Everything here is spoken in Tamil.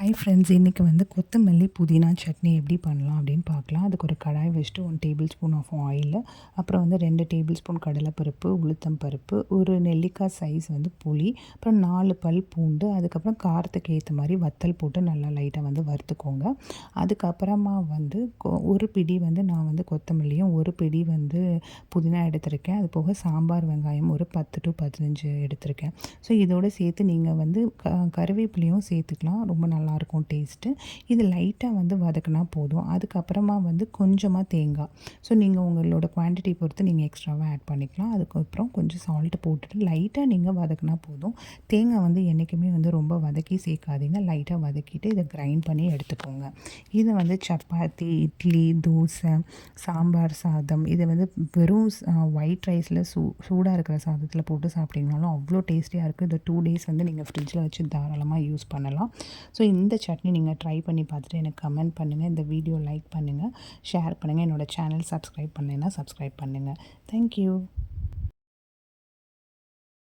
ஹாய் ஃப்ரெண்ட்ஸ், இன்றைக்கி வந்து கொத்தமல்லி புதினா சட்னி எப்படி பண்ணலாம் அப்படின்னு பார்க்கலாம். அதுக்கு ஒரு கடாய் வச்சுட்டு 1 டேபிள் ஸ்பூன் ஆஃப் ஆயில், அப்புறம் வந்து 2 டேபிள் ஸ்பூன் கடலைப்பருப்பு, உளுத்தம் பருப்பு, ஒரு நெல்லிக்காய் சைஸ் வந்து புளி, அப்புறம் 4 பல் பூண்டு, அதுக்கப்புறம் காரத்துக்கு ஏற்ற மாதிரி வத்தல் போட்டு நல்லா லைட்டாக வந்து வறுத்துக்கோங்க. அதுக்கப்புறமா வந்து ஒரு பிடி வந்து நான் வந்து கொத்தமல்லியும், ஒரு பிடி வந்து புதினா எடுத்திருக்கேன். அது போக சாம்பார் வெங்காயம் ஒரு 10 to 15 எடுத்திருக்கேன். ஸோ இதோடு சேர்த்து நீங்கள் வந்து கருவேப்பிலையும் சேர்த்துக்கலாம். ரொம்ப நல்லாயிருக்கும் டேஸ்ட்டு. இது லைட்டாக வந்து வதக்குனா போதும். அதுக்கப்புறமா வந்து கொஞ்சமாக தேங்காய். ஸோ நீங்கள் உங்களோட குவான்டிட்டி பொறுத்து நீங்கள் எக்ஸ்ட்ராவாக ஆட் பண்ணிக்கலாம். அதுக்கப்புறம் கொஞ்சம் சால்ட்டு போட்டுட்டு லைட்டாக நீங்கள் வதக்குனா போதும். தேங்காய் வந்து என்றைக்குமே வந்து ரொம்ப வதக்கி சேர்க்காதீங்க. லைட்டாக வதக்கிட்டு இதை கிரைண்ட் பண்ணி எடுத்துக்கோங்க. இதை வந்து சப்பாத்தி, இட்லி, தோசை, சாம்பார் சாதம், இதை வந்து வெறும் ஒயிட் ரைஸில் சூடாக இருக்கிற சாதத்தில் போட்டு சாப்பிட்டிங்கனாலும் அவ்வளோ டேஸ்டியாக இருக்குது. இந்த 2 days வந்து நீங்கள் ஃப்ரிட்ஜில் வச்சு தாராளமாக யூஸ் பண்ணலாம். ஸோ இந்த சட்னி நீங்கள் ட்ரை பண்ணி பார்த்துட்டு எனக்கு கமெண்ட் பண்ணுங்கள். இந்த வீடியோ லைக் பண்ணுங்கள், ஷேர் பண்ணுங்கள். என்னோடய சேனல் சப்ஸ்கிரைப் பண்ணலைன்னா சப்ஸ்கிரைப் பண்ணுங்கள். தேங்க்யூ.